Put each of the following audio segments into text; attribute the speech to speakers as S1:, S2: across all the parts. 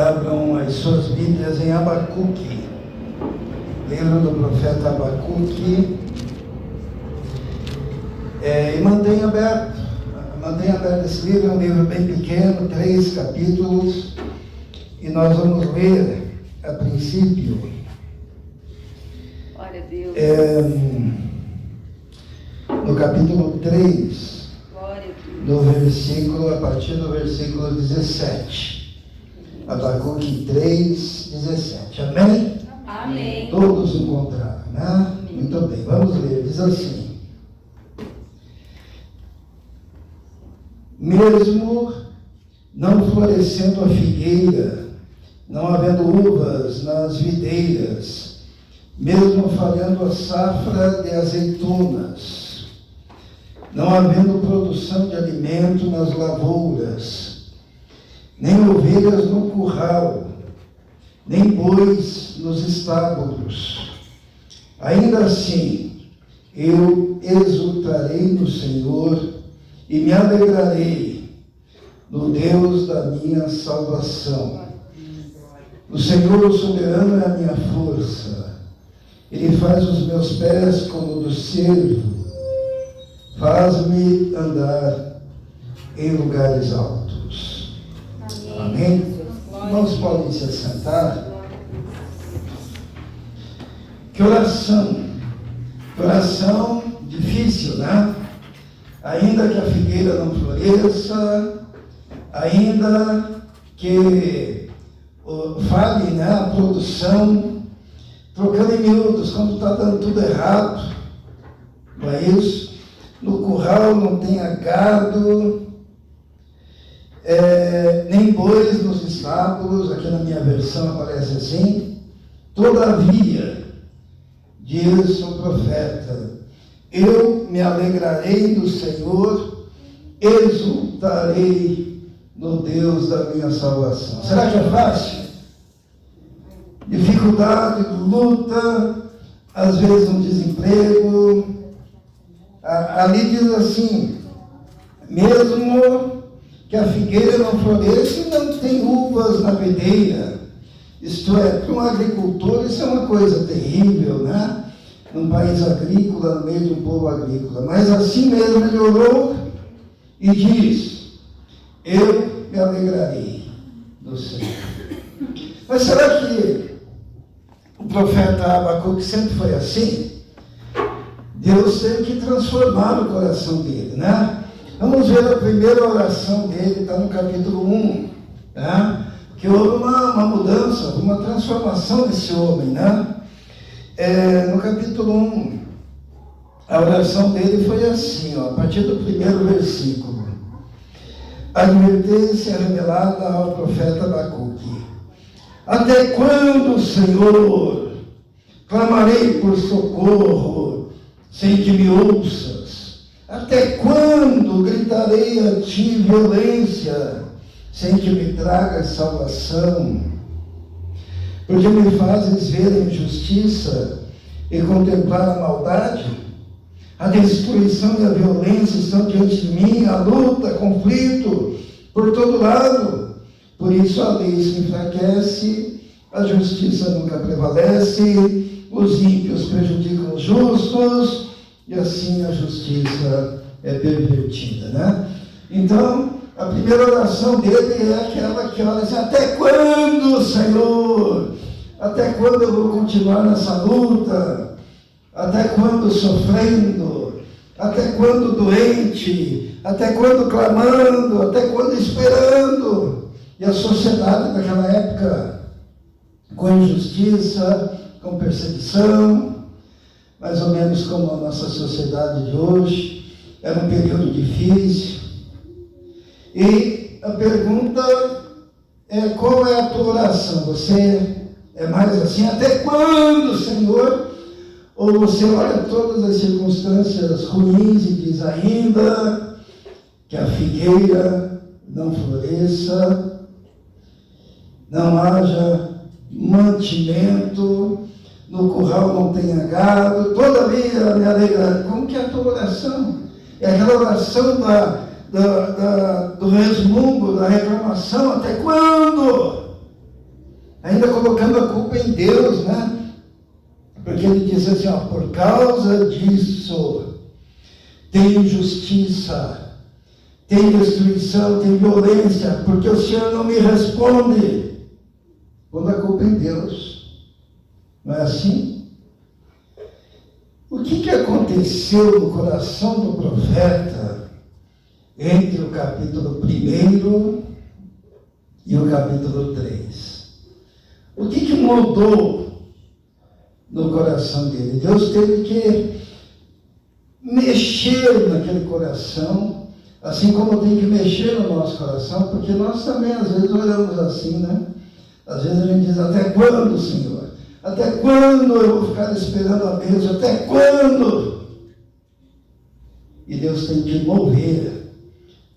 S1: abram as suas Bíblias em Abacuque, livro do profeta Abacuque, e mantenha aberto esse livro. É um livro bem pequeno, 3 capítulos, e nós vamos ler a princípio.
S2: Glória a Deus.
S1: No capítulo 3, a partir do versículo 17. Abacuque 3, 17. Amém?
S2: Amém.
S1: Todos encontraram, né? Amém. Muito bem, vamos ler. Diz assim: mesmo não florescendo a figueira, não havendo uvas nas videiras, mesmo falhando a safra de azeitonas, não havendo produção de alimento nas lavouras, nem ovelhas no curral, nem bois nos estábulos, ainda assim eu exultarei no Senhor e me alegrarei no Deus da minha salvação. O Senhor, o soberano, é a minha força. Ele faz os meus pés como do cervo, faz-me andar em lugares altos. Amém? Irmãos, podem se assentar. Que oração difícil, né? Ainda que a figueira não floresça, ainda que fale, né, a produção, trocando em miúdos, quando está dando tudo errado, não é isso? No curral não tenha gado, nem bois nos estábulos. Aqui na minha versão aparece assim: todavia, diz o profeta, eu me alegrarei no Senhor, exultarei no Deus da minha salvação. Será que é fácil? Dificuldade, luta, às vezes um desemprego. Ali diz assim: mesmo que a figueira não floresça e não tem uvas na videira. Isto é, para um agricultor isso é uma coisa terrível, né? Num país agrícola, no meio de um povo agrícola. Mas assim mesmo ele orou e diz: eu me alegrarei no Senhor. Mas será que o profeta Abacuque sempre foi assim? Deus teve que transformar o coração dele, né? Vamos ver a primeira oração dele, está no capítulo 1, né? Que houve uma mudança, uma transformação desse homem, né? No capítulo 1, a oração dele foi assim, ó, a partir do primeiro versículo: advertência revelada ao profeta Abacuque. Até quando, Senhor, clamarei por socorro sem que me ouças? Até quando gritarei a ti violência, sem que me tragas salvação? Porque me fazes ver a injustiça e contemplar a maldade? A destruição e a violência estão diante de mim, a luta, conflito por todo lado. Por isso a lei se enfraquece, a justiça nunca prevalece, os ímpios prejudicam os justos, e assim a justiça é pervertida, né? Então, a primeira oração dele é aquela que ora assim: até quando, Senhor? Até quando eu vou continuar nessa luta? Até quando sofrendo? Até quando doente? Até quando clamando? Até quando esperando? E a sociedade daquela época, com injustiça, com perseguição, mais ou menos como a nossa sociedade de hoje. Era um período difícil. E a pergunta é: qual é a tua oração? Você é mais assim: até quando, Senhor? Ou você olha todas as circunstâncias ruins e diz: ainda que a figueira não floresça, não haja mantimento, no curral não tenha gado, todavia me alegrarei. Como que é a tua oração? É aquela oração do resmungo, da reclamação: até quando? ainda colocando a culpa em Deus, né? Porque ele diz assim, ó, por causa disso, tem injustiça, tem destruição, tem violência, porque o Senhor não me responde. Quando a culpa é em Deus. Não é assim? O que aconteceu no coração do profeta entre o capítulo 1 e o capítulo 3? O que mudou no coração dele? Deus teve que mexer naquele coração, assim como tem que mexer no nosso coração, porque nós também às vezes olhamos assim, né? Às vezes a gente diz, até quando, Senhor? Até quando eu vou ficar esperando a bênção? Até quando? E Deus tem que mover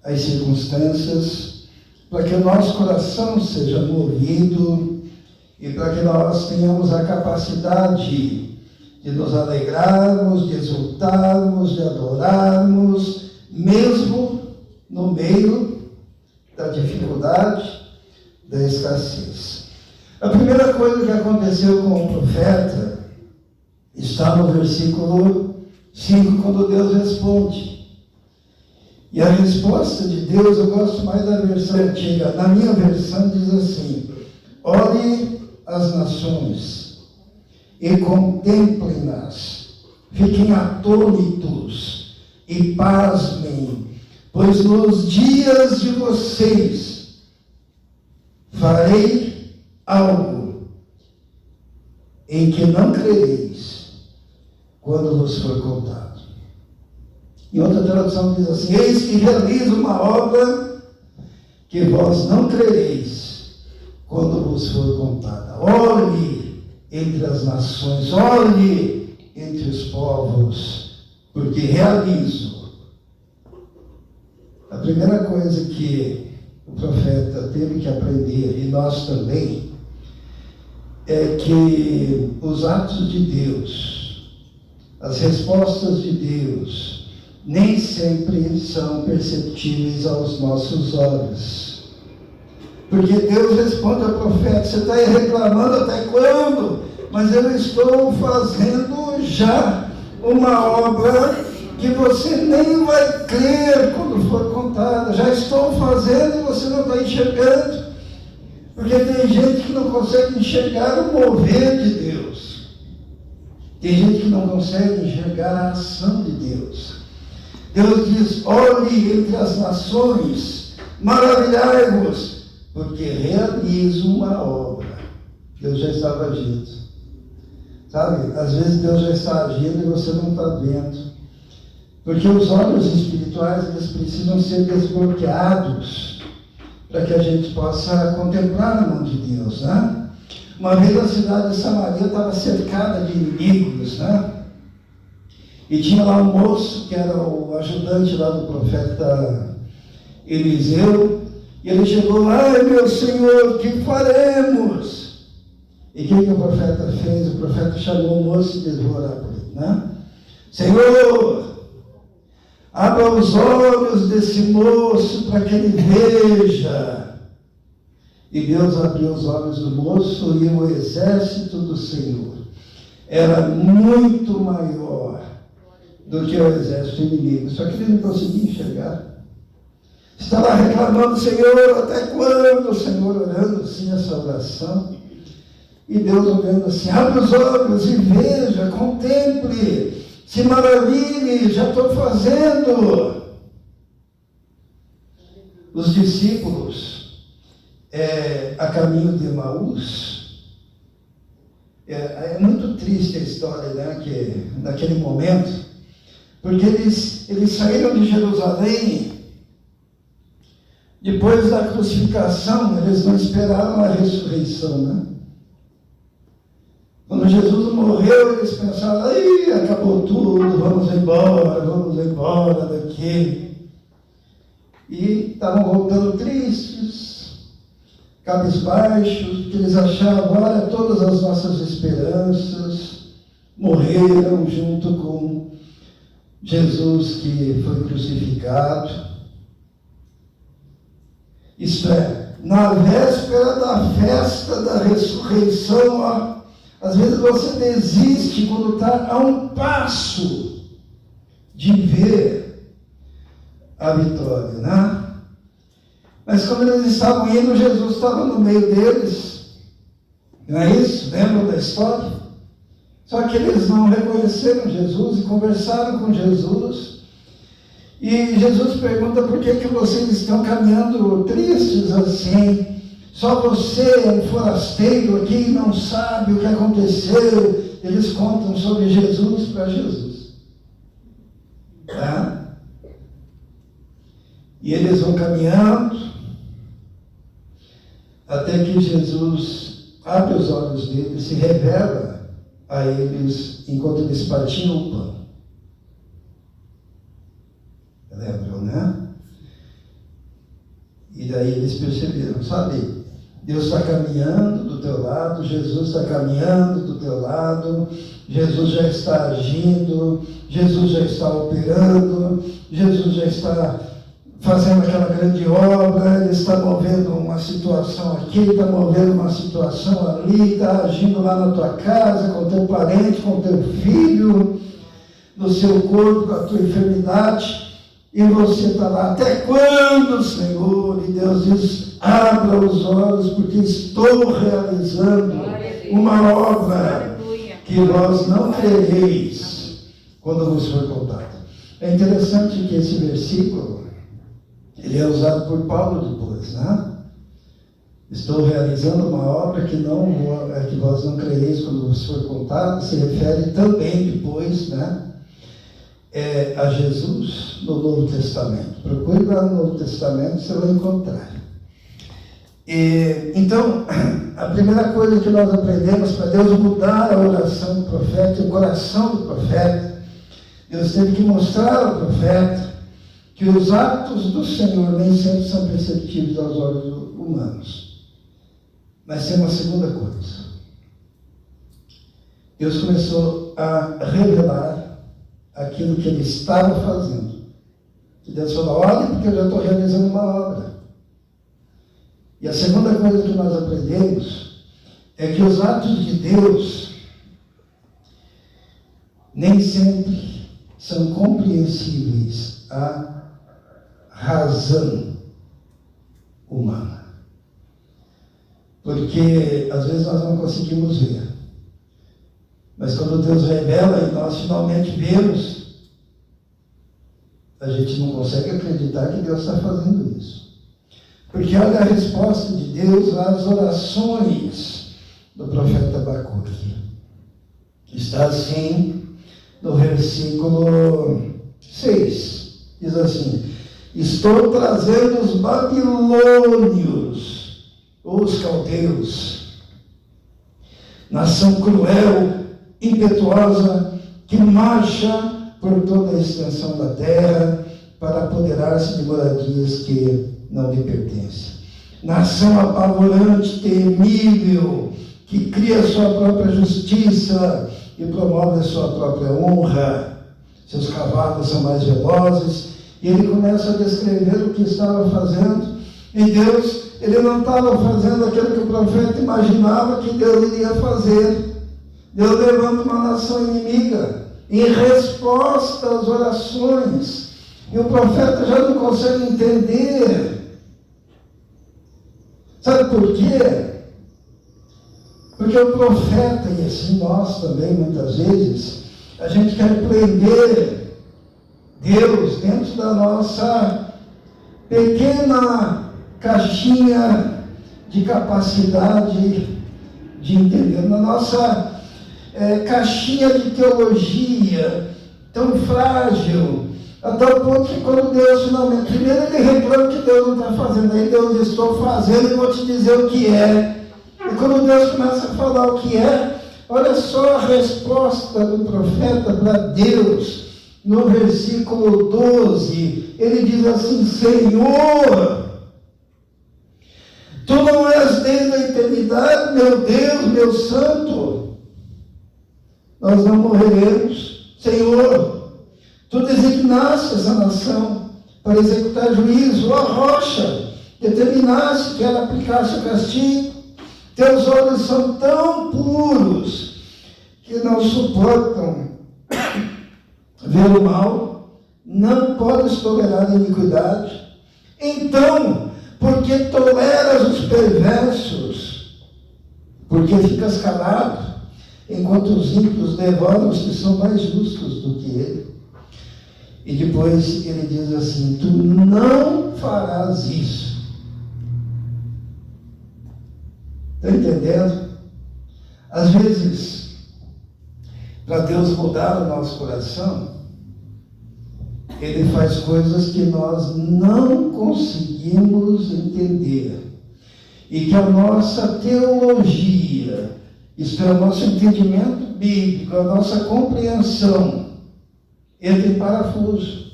S1: as circunstâncias para que o nosso coração seja movido e para que nós tenhamos a capacidade de nos alegrarmos, de exultarmos, de adorarmos, mesmo no meio da dificuldade, da escassez. A primeira coisa que aconteceu com o profeta está no versículo 5, quando Deus responde. E a resposta de Deus, eu gosto mais da versão antiga. Na minha versão diz assim: olhe as nações e contemplem-nas, fiquem atônitos e pasmem, pois nos dias de vocês farei algo em que não crereis quando vos for contado. Em outra tradução diz assim: eis que realizo uma obra que vós não crereis quando vos for contada. Olhe entre as nações, olhe entre os povos, porque realizo. A primeira coisa que o profeta teve que aprender, e nós também, é que os atos de Deus, as respostas de Deus, nem sempre são perceptíveis aos nossos olhos. Porque Deus responde ao profeta: você está aí reclamando até quando? Mas eu estou fazendo já uma obra que você nem vai crer quando for contada. Já estou fazendo e você não está enxergando. Porque tem gente que não consegue enxergar o mover de Deus. Tem gente que não consegue enxergar a ação de Deus. Deus diz: olhe entre as nações, maravilhai-vos, porque realizo uma obra. Deus já estava agindo. Sabe, às vezes Deus já está agindo e você não está vendo. Porque os olhos espirituais, eles precisam ser desbloqueados para que a gente possa contemplar a mão de Deus, né? Uma vez a cidade de Samaria estava cercada de inimigos, né? E tinha lá um moço que era o ajudante lá do profeta Eliseu, e ele chegou lá: ai meu Senhor, o que faremos? E o que o profeta fez? O profeta chamou o moço e disse: vou orar por ele, né? Senhor, abra os olhos desse moço para que ele veja. E Deus abriu os olhos do moço, e o exército do Senhor era muito maior do que o exército inimigo. Só que ele não conseguia enxergar. Está lá reclamando: Senhor, até quando? O Senhor orando assim essa oração. E Deus olhando assim: abre os olhos e veja, contemple, se maravilhe, já estou fazendo. Os discípulos, a caminho de Emaús, é muito triste a história, né? Que naquele momento, porque eles saíram de Jerusalém depois da crucificação. Eles não esperaram a ressurreição, né? Quando Jesus morreu, eles pensaram: aí acabou tudo, vamos embora daqui. E estavam voltando tristes, cabisbaixos, que eles achavam: olha, todas as nossas esperanças morreram junto com Jesus que foi crucificado. Isto é, na véspera da festa da ressurreição, ó, às vezes você desiste quando está a um passo de ver a vitória, né? Mas quando eles estavam indo, Jesus estava no meio deles, não é isso? Lembram da história? Só que eles não reconheceram Jesus e conversaram com Jesus. E Jesus pergunta: por que vocês estão caminhando tristes assim? Só você é um forasteiro aqui e não sabe o que aconteceu. Eles contam sobre Jesus para Jesus. Tá? E eles vão caminhando até que Jesus abre os olhos deles, se revela a eles enquanto eles partiam o pão. Lembram, né? E daí eles perceberam, sabe? Deus está caminhando do teu lado, Jesus está caminhando do teu lado, Jesus já está agindo, Jesus já está operando, Jesus já está fazendo aquela grande obra, Ele está movendo uma situação aqui, está movendo uma situação ali, está agindo lá na tua casa, com teu parente, com teu filho, no seu corpo, com a tua enfermidade. E você está lá: até quando, Senhor? E Deus diz: abra os olhos, porque estou realizando uma obra que vós não crereis quando vos for contada. É interessante que esse versículo, ele é usado por Paulo depois, né? Estou realizando uma obra que vós não crereis quando vos for contada, se refere também depois, né? A Jesus no Novo Testamento. Procure lá no Novo Testamento, você vai encontrar. Então, a primeira coisa que nós aprendemos para Deus mudar a oração do profeta, o coração do profeta, Deus teve que mostrar ao profeta que os atos do Senhor nem sempre são perceptíveis aos olhos humanos. Mas tem uma segunda coisa. Deus começou a revelar aquilo que ele estava fazendo. E Deus falou: olha, porque eu já estou realizando uma obra. E a segunda coisa que nós aprendemos é que os atos de Deus nem sempre são compreensíveis à razão humana. Porque às vezes nós não conseguimos ver. Mas quando Deus revela e nós finalmente vemos, a gente não consegue acreditar que Deus está fazendo isso. Porque olha a resposta de Deus às orações do profeta Abacuque. Está assim no versículo 6. Diz assim: estou trazendo os babilônios, os caldeus, nação cruel, impetuosa, que marcha por toda a extensão da terra para apoderar-se de moradias que não lhe pertencem. Nação apavorante, temível, que cria sua própria justiça e promove a sua própria honra. Seus cavalos são mais velozes. E ele começa a descrever o que estava fazendo. E Deus, ele não estava fazendo aquilo que o profeta imaginava que Deus iria fazer. Deus levanta uma nação inimiga em resposta às orações. E o profeta já não consegue entender. Sabe por quê? Porque o profeta, e assim nós também, muitas vezes, a gente quer prender Deus dentro da nossa pequena caixinha de capacidade de entender, na nossa caixinha de teologia tão frágil, a tal ponto que quando Deus finalmente, primeiro ele reclama que Deus não está fazendo, aí Deus diz: estou fazendo e vou te dizer o que é. E quando Deus começa a falar o que é, olha só a resposta do profeta para Deus, no versículo 12, ele diz assim: Senhor, Tu não és desde a eternidade, meu Deus, meu santo, nós não morreremos. Senhor, Tu designaste essa nação para executar juízo, ó rocha, determinasse que ela aplicasse o castigo. Teus olhos são tão puros que não suportam ver o mal, não podes tolerar a iniquidade. Então, porque toleras os perversos, porque ficas calado, enquanto os ímpios devoram os que são mais justos do que ele. E depois ele diz assim: tu não farás isso. Está entendendo? Às vezes, para Deus mudar o nosso coração, Ele faz coisas que nós não conseguimos entender. E que a nossa teologia, isto é, o nosso entendimento bíblico, a nossa compreensão, entra em parafuso.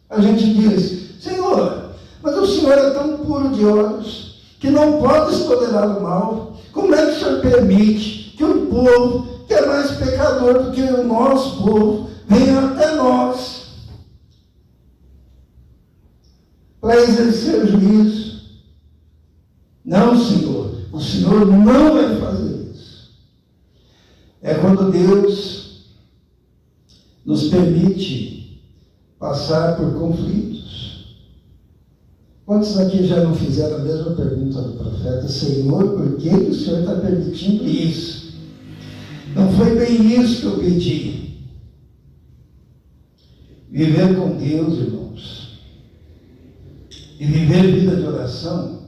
S1: A gente diz: Senhor, mas o Senhor é tão puro de olhos, que não podes tolerar o mal. Como é que o Senhor permite que um povo que é mais pecador do que o nosso povo venha até nós para exercer juízo? Não, Senhor, o Senhor não vai fazer isso. É quando Deus nos permite passar por conflitos. Quantos aqui já não fizeram a mesma pergunta do profeta? Senhor, por que o Senhor está permitindo isso? Não foi bem isso que eu pedi. Viver com Deus, irmãos, e viver vida de oração,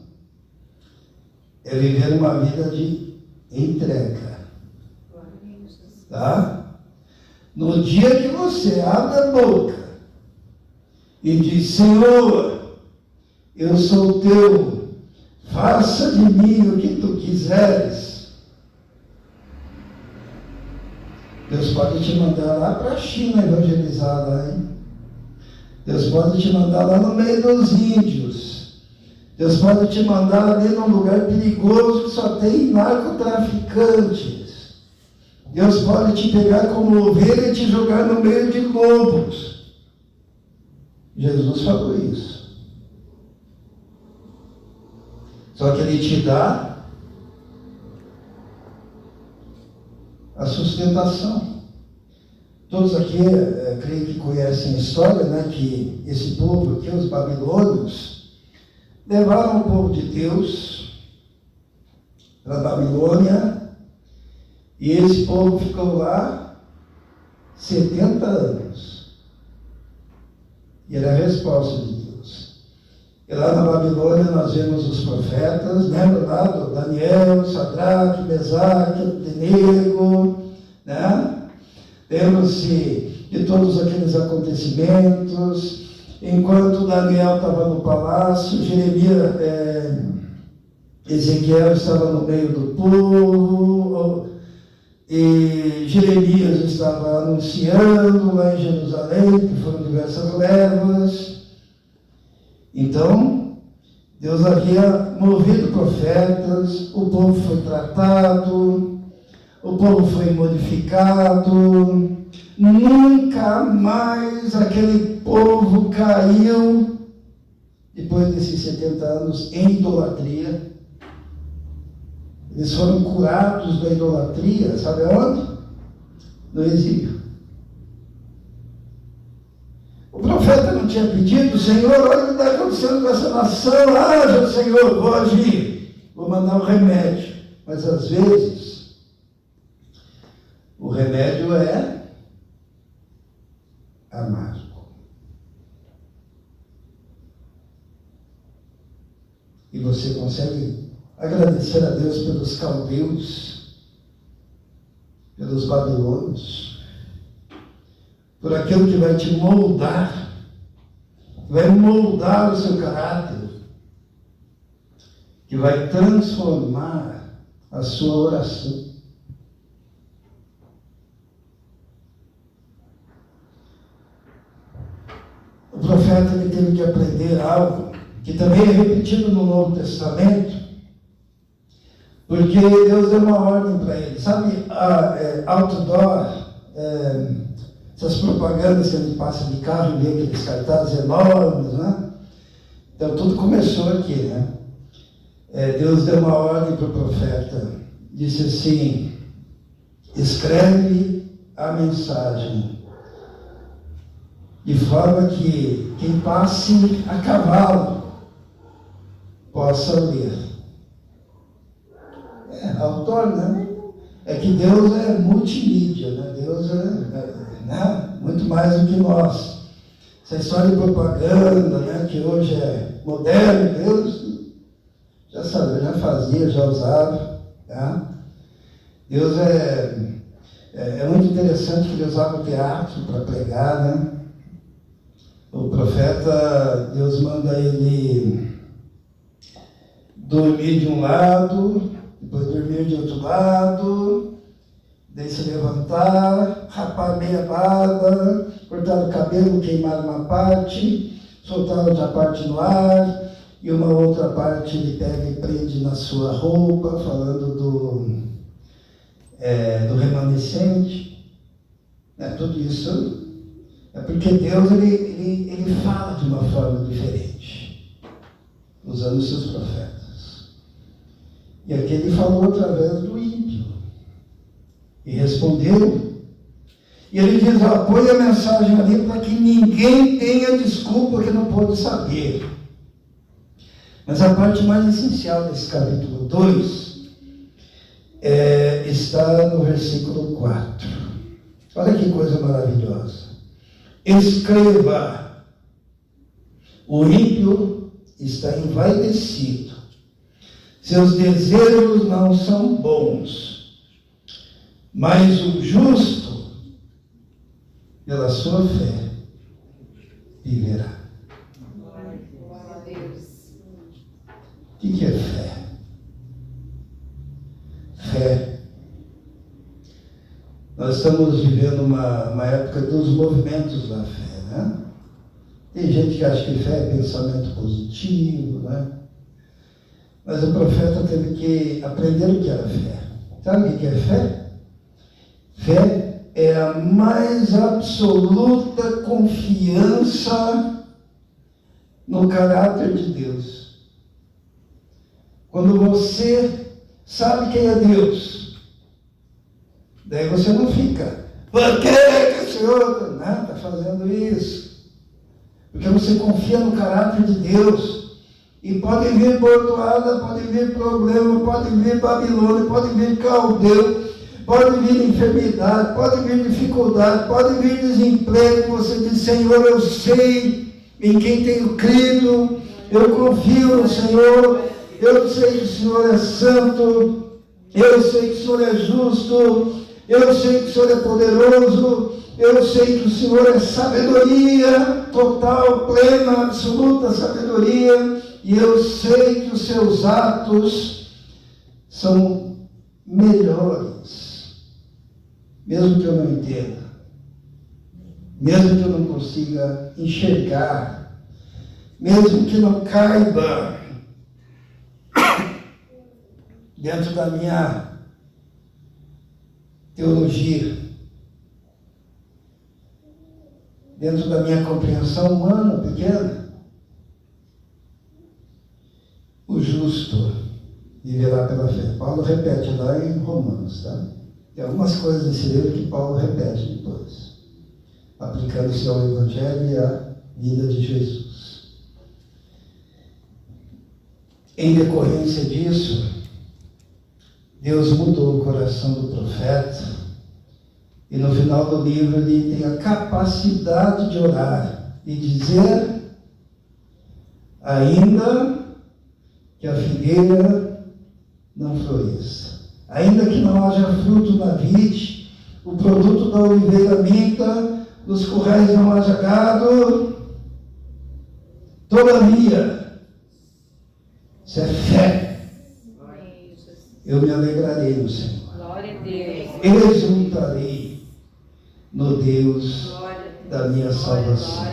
S1: é viver uma vida de entrega. Tá? No dia que você abre a boca e diz: Senhor, eu sou teu, faça de mim o que tu quiseres. Deus pode te mandar lá para a China evangelizar lá, hein? Deus pode te mandar lá no meio dos índios. Deus pode te mandar ali num lugar perigoso que só tem narcotraficantes. Deus pode te pegar como ovelha e te jogar no meio de lobos. Jesus falou isso. Só que Ele te dá a sustentação. Todos aqui, creio que conhecem a história, né, que esse povo aqui, os babilônios, levaram o povo de Deus para a Babilônia, e esse povo ficou lá 70 anos. E era a resposta de Deus. E lá na Babilônia nós vemos os profetas, lembra lá do Daniel, Sadraque, Mesaque, Abdenego, né? Lembra-se de todos aqueles acontecimentos. Enquanto Daniel estava no palácio, Ezequiel estava no meio do povo, e Jeremias estava anunciando lá em Jerusalém, que foram diversas levas. Então, Deus havia movido profetas, o povo foi tratado, o povo foi modificado, nunca mais aquele povo caiu, depois desses 70 anos, em idolatria. Eles foram curados da idolatria, sabe aonde? No exílio. O profeta não tinha pedido: Senhor, olha o que está acontecendo com essa nação, haja, Senhor, vou agir, vou mandar um remédio. Mas às vezes, o remédio é amargo. E você consegue agradecer a Deus pelos caldeus, pelos babilônios, por aquilo que vai te moldar, vai moldar o seu caráter, que vai transformar a sua oração. O profeta ele teve que aprender algo que também é repetido no Novo Testamento, porque Deus deu uma ordem para ele. Sabe, outdoor, essas propagandas que a gente passa de carro e vê aqueles cartazes enormes, né? Então tudo começou aqui, né? Deus deu uma ordem para o profeta, disse assim: escreve a mensagem, de forma que quem passe a cavalo possa ler. Autor, né? É que Deus é multimídia, né? Deus né? Muito mais do que nós. Essa história de propaganda, né? Que hoje é moderno, Deus já sabia, já fazia, já usava. Tá? Deus é muito interessante que ele usava o teatro para pregar, né? O profeta, Deus manda ele dormir de um lado, depois dormir de outro lado, daí se levantar, rapar meia barba, cortar o cabelo, queimar uma parte, soltar outra parte no ar, e uma outra parte ele pega e prende na sua roupa, falando do remanescente. Tudo isso é porque Deus ele fala de uma forma diferente, usando os seus profetas. E aqui ele falou através do ímpio. E respondeu. E ele diz: põe a mensagem ali para que ninguém tenha desculpa que não pôde saber. Mas a parte mais essencial desse capítulo 2 está no versículo 4. Olha que coisa maravilhosa. Escreva: o ímpio está envaidecido, seus desejos não são bons, mas o justo, pela sua fé, viverá. O que é fé? Fé. Nós estamos vivendo uma época dos movimentos da fé, né? Tem gente que acha que fé é pensamento positivo, né? Mas o profeta teve que aprender o que era fé. Sabe o que é fé? Fé é a mais absoluta confiança no caráter de Deus. Quando você sabe quem é Deus, daí você não fica: por que o Senhor está fazendo isso? Porque você confia no caráter de Deus. E pode vir bordoada, pode vir problema, pode vir Babilônia, pode vir caldeu, pode vir enfermidade, pode vir dificuldade, pode vir desemprego. Você diz: Senhor, eu sei em quem tenho crido, eu confio no Senhor, eu sei que o Senhor é santo, eu sei que o Senhor é justo, eu sei que o Senhor é poderoso, eu sei que o Senhor é sabedoria total, plena, absoluta sabedoria. E eu sei que os seus atos são melhores, mesmo que eu não entenda, mesmo que eu não consiga enxergar, mesmo que não caiba dentro da minha teologia, dentro da minha compreensão humana pequena. O justo viverá pela fé. Paulo repete lá em Romanos, tá? Tem algumas coisas desse livro que Paulo repete depois, aplicando-se ao Evangelho e à vida de Jesus. Em decorrência disso, Deus mudou o coração do profeta, e no final do livro ele tem a capacidade de orar e dizer: ainda que a figueira não floresça, ainda que não haja fruto na vide, o produto da oliveira minta, nos currais não haja gado, todavia, isso é fé, eu me alegrarei no Senhor, exultarei no Deus da minha salvação.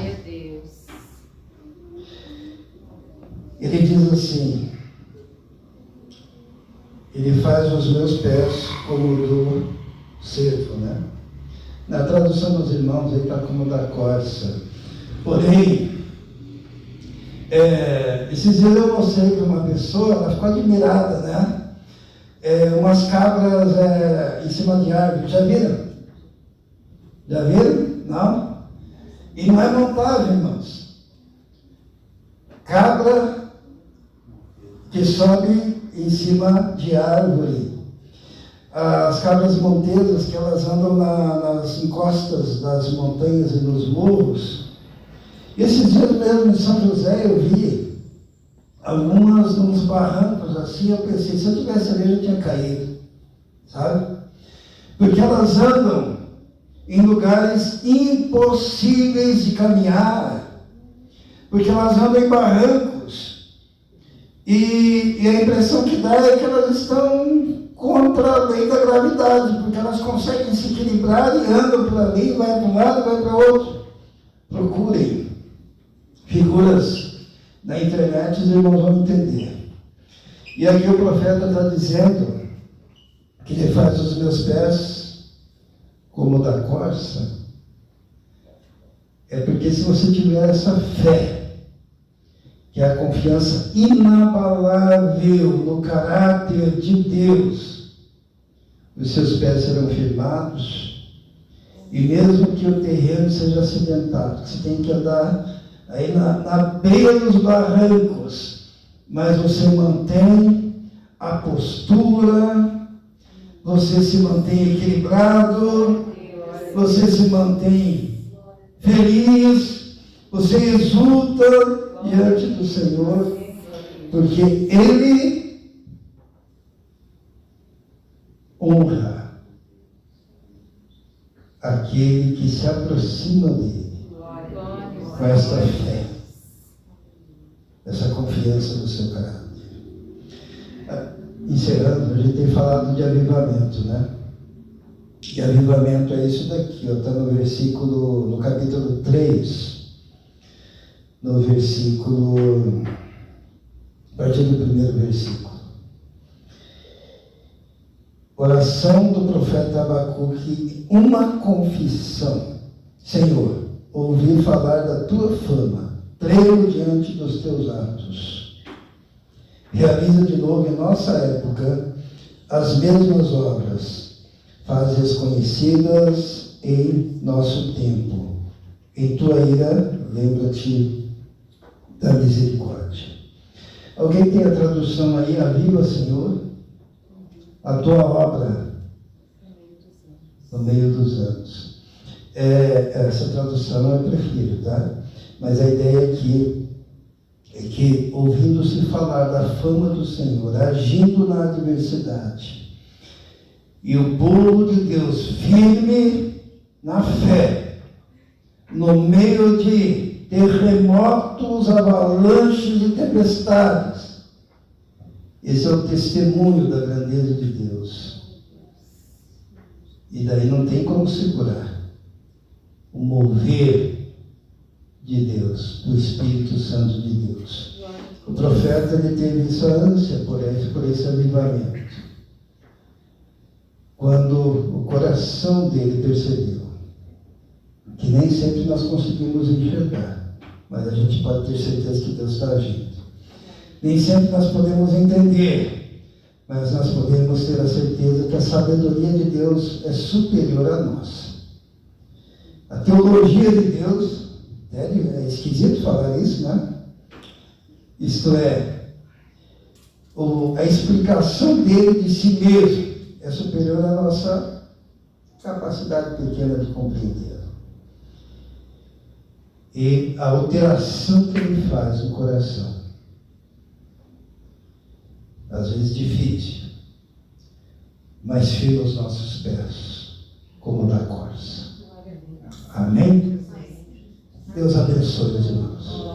S1: Ele diz assim: ele faz os meus pés como do cervo, né? Na tradução dos irmãos, ele está como da corça. Porém, Esses dias eu mostrei para uma pessoa, ela ficou admirada, né? Umas cabras em cima de árvore. Já viram? Já viram? Não? E não é montagem, irmãos. Cabra que sobe em cima de árvore. As cabras montesas que elas andam nas encostas das montanhas e nos morros. Esses dias mesmo em São José eu vi algumas nos barrancos assim, eu pensei, se eu tivesse ali eu tinha caído, sabe? Porque elas andam em lugares impossíveis de caminhar, porque elas andam em barrancos, e a impressão que dá é que elas estão contra a lei da gravidade, porque elas conseguem se equilibrar e andam por ali, vai para um lado, vai para o outro. Procurem figuras na internet, os irmãos vão entender. E aqui o profeta está dizendo que ele faz os meus pés como o da corça. É porque se você tiver essa fé, que é a confiança inabalável no caráter de Deus, os seus pés serão firmados, e mesmo que o terreno seja acidentado, você tem que andar aí na beira dos barrancos, mas você mantém a postura, você se mantém equilibrado, você se mantém feliz, você exulta diante do Senhor, porque Ele honra aquele que se aproxima dele com essa fé, essa confiança no seu caráter. Encerrando, a gente tem falado de avivamento, né? E avivamento é isso daqui, está no capítulo 3, no versículo, a partir do primeiro versículo. Oração do profeta Abacuque, uma confissão. Senhor, ouvi falar da tua fama, tremo diante dos teus atos. Realiza de novo em nossa época as mesmas obras, faz-as conhecidas em nosso tempo. Em tua ira, lembra-te da misericórdia. Alguém tem a tradução aí? Aviva, Senhor, a tua obra no meio dos anos. Essa tradução eu prefiro, tá? Mas a ideia aqui é que, ouvindo-se falar da fama do Senhor, agindo na adversidade, e o povo de Deus firme na fé, no meio de terremotos, avalanches e tempestades. Esse é o testemunho da grandeza de Deus. E daí não tem como segurar o mover de Deus, do Espírito Santo de Deus. O profeta ele teve essa ânsia por esse avivamento. Quando o coração dele percebeu que nem sempre nós conseguimos enxergar, mas a gente pode ter certeza que Deus está agindo. Nem sempre nós podemos entender, mas nós podemos ter a certeza que a sabedoria de Deus é superior a nós. A teologia de Deus, é esquisito falar isso, né? Isto é, a explicação dele de si mesmo é superior à nossa capacidade pequena de compreender. E a alteração que ele faz no coração, às vezes difícil, mas firma os nossos pés, como da corça. Amém? Deus abençoe os irmãos.